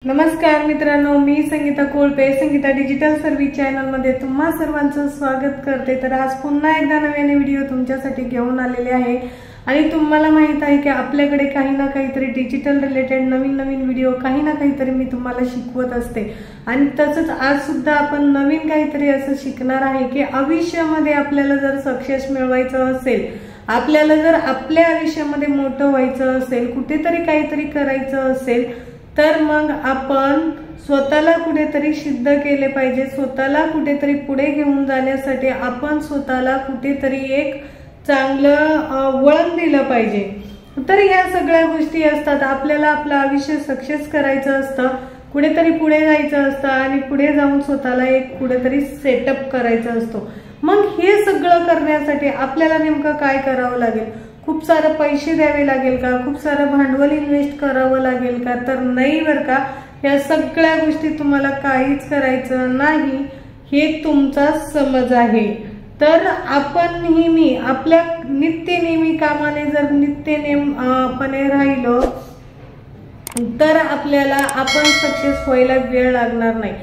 नमस्कार मित्रांनो, मी संगीता कोळपे Sangeeta digital service channel मध्ये तुम्हा सर्वांचं स्वागत करते। तर आज पुन्हा एकदा नवीन व्हिडिओ तुमच्यासाठी घेऊन आलेले आहे आणि तुम्हाला माहित आहे की आपल्याकडे काही ना काहीतरी डिजिटल रिलेटेड नवीन व्हिडिओ काही ना काहीतरी मी तुम्हाला शिकवत असते। आणि तसंच आज सुद्धा आपण नवीन काहीतरी असं शिकणार आहे की आयुष्यामध्ये आपल्याला जर सक्सेस मिळवायचं असेल, आपल्याला जर आपल्या आयुष्यामध्ये मोठं व्हायचं असेल, कुठेतरी काहीतरी करायचं असेल, तर मग आपण स्वतःला कुठेतरी सिद्ध केले पाहिजे। स्वतःला कुठेतरी पुढे घेऊन जाण्यासाठी आपण स्वतःला कुठेतरी एक चांगलं वळण दिलं पाहिजे। तर या सगळ्या गोष्टी असतात। आपल्याला आपलं आयुष्य सक्सेस करायचं असतं, कुठेतरी पुढे जायचं असतं आणि पुढे जाऊन स्वतःला एक कुठेतरी सेटअप करायचं असतो। मग हे सगळं करण्यासाठी आपल्याला नेमकं काय करावं लागेल? खूप सारे पैसे द्यावे लागेल का? खूप सारं भांडवल इन्व्हेस्ट करावं लागेल का? तर नाही बरं का, या सगळ्या गोष्टी तुम्हाला काहीच करायचं नाही, हे तुमचा समज आहे। तर आपण नेहमी आपल्या नित्यनेमी कामाने जर नित्यनेमपणे राहिलो तर आपल्याला आपण सक्सेस व्हायला वेळ लागणार नाही।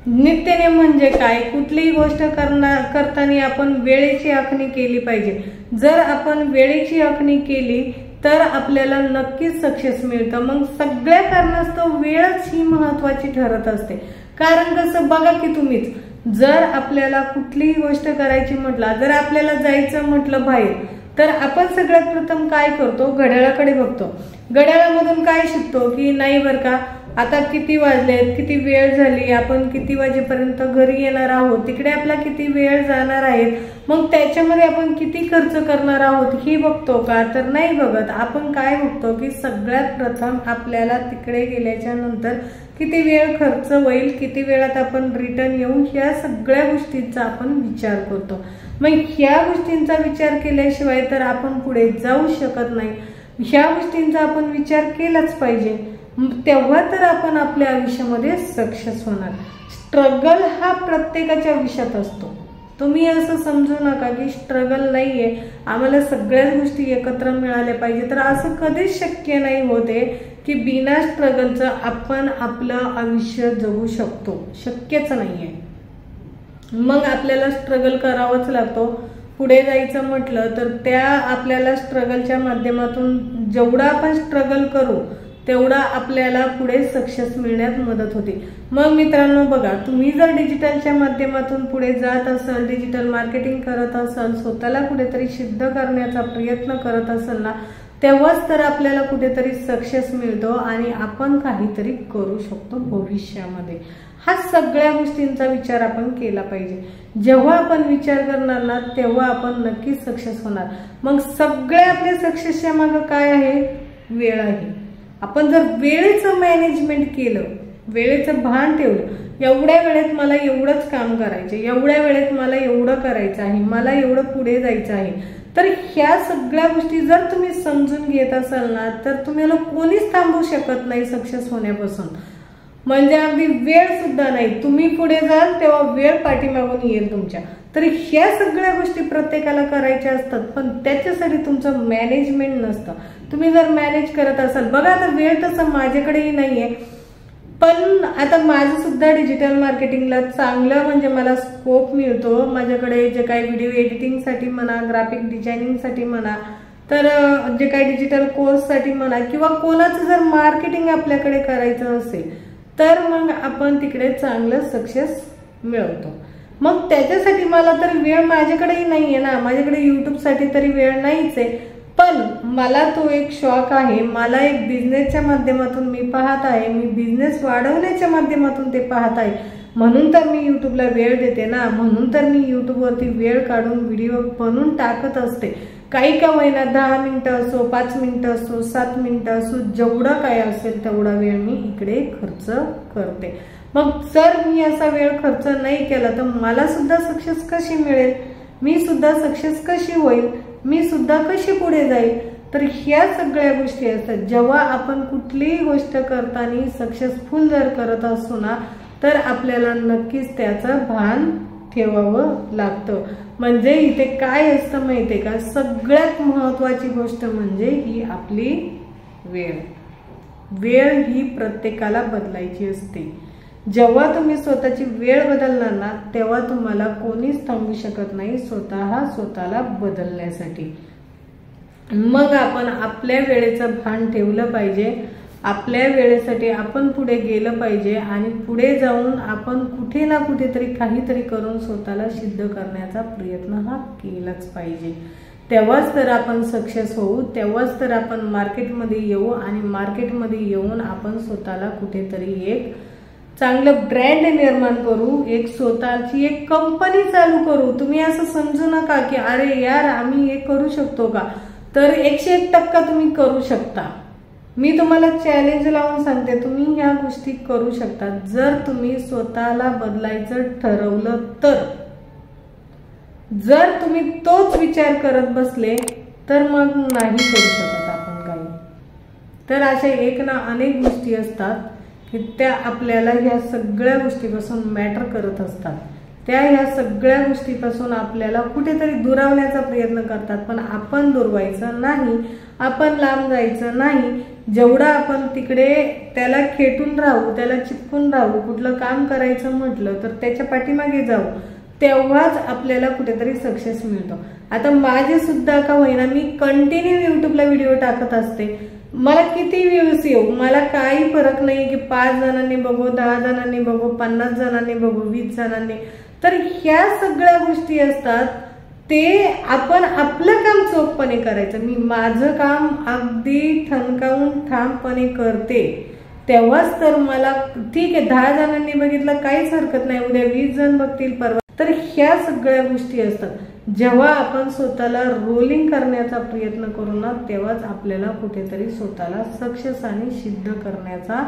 नित्यनेम म्हणजे काय? कुठलीही गोष्ट करताना आपण वेळेची आखणी केली पाहिजे। जर आपण वेळेची आखणी केली तर आपल्याला नक्कीच सक्सेस मिळतं। मग सगळ्या कारणास्तव वेळच ही महत्वाची ठरत असते। कारण कसं बघा की तुम्हीच जर आपल्याला कुठलीही गोष्ट करायची म्हटलं, जर आपल्याला जायचं म्हटलं बाहेर, तर आपण सगळ्यात प्रथम काय करतो? घड्याळाकडे बघतो। घड्याळामधून काय शिकतो की नाही बरं का, आता किती वाजलेत, किती वेळ झाली, आपण किती वाजेपर्यंत घरी येणार आहोत, तिकडे आपला किती वेळ जाणार आहे, मग त्याच्यामध्ये आपण किती खर्च करणार आहोत हे बघतो का? तर नाही बघत। आपण काय बघतो की सगळ्यात प्रथम आपल्याला तिकडे गेल्याच्या नंतर किती वेळ खर्च होईल, किती वेळात आपण रिटर्न येऊ, ह्या सगळ्या गोष्टींचा आपण विचार करतो। मग ह्या गोष्टींचा विचार केल्याशिवाय तर आपण पुढे जाऊ शकत नाही। ह्या गोष्टींचा आपण विचार केलाच पाहिजे, तेव्हा तर आपण आपल्या आयुष्यामध्ये सक्सेस होणार। स्ट्रगल हा प्रत्येकाच्या आयुष्यात असतो। तुम्ही असं समजू नका की स्ट्रगल नाहीये, आम्हाला सगळ्याच गोष्टी एकत्र मिळाल्या पाहिजे, तर असं कधीच शक्य नाही होते की बिना स्ट्रगलचं आपण आपलं आयुष्य जगू शकतो, शक्यच नाहीये। मग आपल्याला स्ट्रगल करावंच लागतो। पुढे जायचं म्हटलं तर त्या आपल्याला स्ट्रगलच्या माध्यमातून जेवढा आपण स्ट्रगल करू तेवढा आपल्याला पुढे सक्सेस मिळण्यात मदत होते। मग मित्रांनो बघा, तुम्ही जर डिजिटलच्या माध्यमातून पुढे जात असाल, डिजिटल मार्केटिंग करत असाल, स्वतःला कुठेतरी सिद्ध करण्याचा प्रयत्न करत असाल ना, तेव्हाच तर आपल्याला कुठेतरी सक्सेस मिळतो आणि आपण काहीतरी करू शकतो भविष्यामध्ये। हा सगळ्या गोष्टींचा विचार आपण केला पाहिजे। जेव्हा आपण विचार करणार ना तेव्हा आपण नक्कीच सक्सेस होणार। मग सगळ्या आपल्या सक्सेसच्या मागे काय आहे? वेळ आहे। आपण जर वेळेचं मॅनेजमेंट केलं, वेळेचं भान ठेवलं, एवढ्या वेळेत मला एवढंच काम करायचं, एवढ्या वेळेत मला एवढं करायचं आहे, मला एवढं पुढे जायचं आहे, तर ह्या सगळ्या गोष्टी जर तुम्ही समजून घेत असाल ना तर तुम्हाला कोणीच थांबवू शकत नाही सक्सेस होण्यापासून। म्हणजे अगदी वेळ सुद्धा नाही, तुम्ही पुढे जाल तेव्हा वेळ पाठीमागून येईल तुमच्या। तर ह्या सगळ्या गोष्टी प्रत्येकाला करायच्या असतात, पण त्याच्यासाठी तुमचं मॅनेजमेंट नसतं। तुम्ही जर मॅनेज करत असाल, बघा आता वेळ तसं माझ्याकडेही नाहीये, पण आता माझं सुद्धा डिजिटल मार्केटिंगला चांगलं म्हणजे मला स्कोप मिळतो। माझ्याकडे जे काही व्हिडिओ एडिटिंगसाठी म्हणा, ग्राफिक डिझायनिंगसाठी म्हणा, तर जे काही डिजिटल कोर्ससाठी म्हणा, किंवा कोणाचं जर मार्केटिंग आपल्याकडे करायचं असेल तर मग आपण तिकडे चांगलं सक्सेस मिळवतो। मग त्याच्यासाठी मला तर वेळ माझ्याकडेही नाहीये ना, माझ्याकडे युट्यूबसाठी तरी वेळ नाहीच आहे, पण मला तो एक शौक आहे। मला एक बिझनेसच्या माध्यमातून मी पाहत आहे, मी बिझनेस वाढवण्याच्या माध्यमातून ते पाहत आहे, म्हणून तर मी युट्यूबला वेळ देते ना, म्हणून तर मी युट्यूबवरती वेळ काढून व्हिडिओ बनवून टाकत असते। काही का होईना 10 मिनिटं असो, 5 मिनिटं असो, 7 मिनिटं असो, जेवढा काय असेल तेवढा वेळ मी इकडे खर्च करते। मग जर मी असा वेळ खर्च नाही केला तर मला सुद्धा सक्सेस कशी मिळेल? मी सुद्धा सक्सेस कशी होईल? मी सुद्धा कशी पुढे जाईल? तर ह्या सगळ्या गोष्टी असतात। जेव्हा आपण कुठलीही गोष्ट करताना सक्सेसफुल जर करत असू ना तर आपल्याला नक्कीच त्याचं भान ठेवावं लागतं। म्हणजे इथे काय असतं माहितीये का, सगळ्यात महत्वाची गोष्ट म्हणजे ही आपली वेळ। वेळ ही प्रत्येकाला बदलायची असते. जेव्हा तुम्ही स्वतःची वेळ बदलणार ना तेव्हा तुम्हाला कोणीच थांबवू शकत नाही स्वतःला बदलण्यासाठी. मग आपण आपल्या वेळेचं भान ठेवलं पाहिजे. आपल्या वेळेसाठी आपण पुढे गेलं पाहिजे आणि पुढे जाऊन आपण कुठे ना कुठेतरी काहीतरी करून स्वतःला सिद्ध करण्याचा प्रयत्न हा केलाच पाहिजे. तेव्हाच तर आपण सक्सेस होऊ. तेव्हाच तर आपण मार्केटमध्ये येऊ आणि मार्केटमध्ये येऊन आपण स्वतःला कुठेतरी एक चांगलं ब्रँड निर्माण करू. एक स्वतःची एक कंपनी चालू करू. तुम्ही असं समजू नका की अरे यार आम्ही हे करू शकतो का. तर 101% तुम्ही करू शकता. मी तुम्हाला चॅलेंज लावून सांगते तुम्ही ह्या गोष्टी करू शकता जर तुम्ही स्वतःला बदलायचं ठरवलं तर. जर तुम्ही तोच विचार करत बसले तर मग नाही करू शकत आपण काही. तर अशा एक ना अनेक गोष्टी असतात की त्या आपल्याला ह्या सगळ्या गोष्टीपासून मॅटर करत असतात. त्या ह्या सगळ्या गोष्टीपासून आपल्याला कुठेतरी दुरावण्याचा प्रयत्न करतात. पण आपण दुरवायचं नाही. आपण लांब जायचं नाही. जेवढा आपण तिकडे त्याला खेटून राहू त्याला चिपकून राहू कुठलं काम करायचं म्हटलं तर त्याच्या पाठीमागे जाऊ तेव्हाच आपल्याला कुठेतरी सक्सेस मिळतो. आता माझे सुद्धा का होईना मी कंटिन्यू युट्यूबला व्हिडिओ टाकत असते. मला किती व्ह्यूज येऊ मला काही फरक नाही की 5 जणांनी बघू 10 जणांनी बघू 50 जणांनी बघू 20 जणांनी. तर ह्या सगळ्या गोष्टी असतात ते आपण आपलं काम चोखपणे करायचं. मी माझं काम अगदी ठणकावून ठामपणे करते तेव्हाच तर मला ठीक आहे 10 जणांनी बघितलं काहीच हरकत नाही. उद्या 20 जण बघतील परवा. तर ह्या सगळ्या गोष्टी असतात. जेव्हा आपण स्वतःला रोलिंग करण्याचा प्रयत्न करू ना तेव्हाच आपल्याला कुठेतरी स्वतःला सक्सेस आणि सिद्ध करण्याचा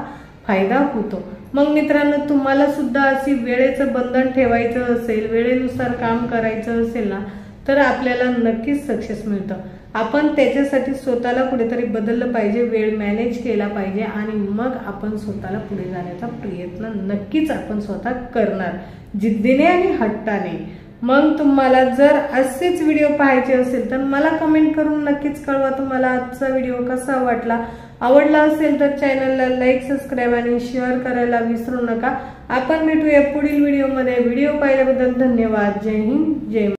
फायदा होतो. मग मित्रांनो तुम्हाला सुद्धा अशी वेळेचं बंधन ठेवायचं असेल वेळेनुसार काम करायचं असेल ना तर आपल्याला नक्कीच सक्सेस मिळतं. आपण त्याच्यासाठी स्वतःला कुठेतरी बदललं पाहिजे. वेळ मॅनेज केला पाहिजे आणि मग आपण स्वतःला पुढे जाण्याचा प्रयत्न नक्कीच आपण स्वतः करणार जिद्दीने आणि हट्टाने. मग तुम्हाला जर असेच व्हिडिओ पाहायचे असेल तर मला कमेंट करून नक्कीच कळवा तुम्हाला आजचा व्हिडिओ कसा वाटला. आवडला असेल तर चॅनलला लाईक सबस्क्राईब आणि शेअर करायला विसरू नका. आपण भेटूया पुढील व्हिडिओमध्ये. व्हिडिओ पाहिल्याबद्दल धन्यवाद. जय हिंद जय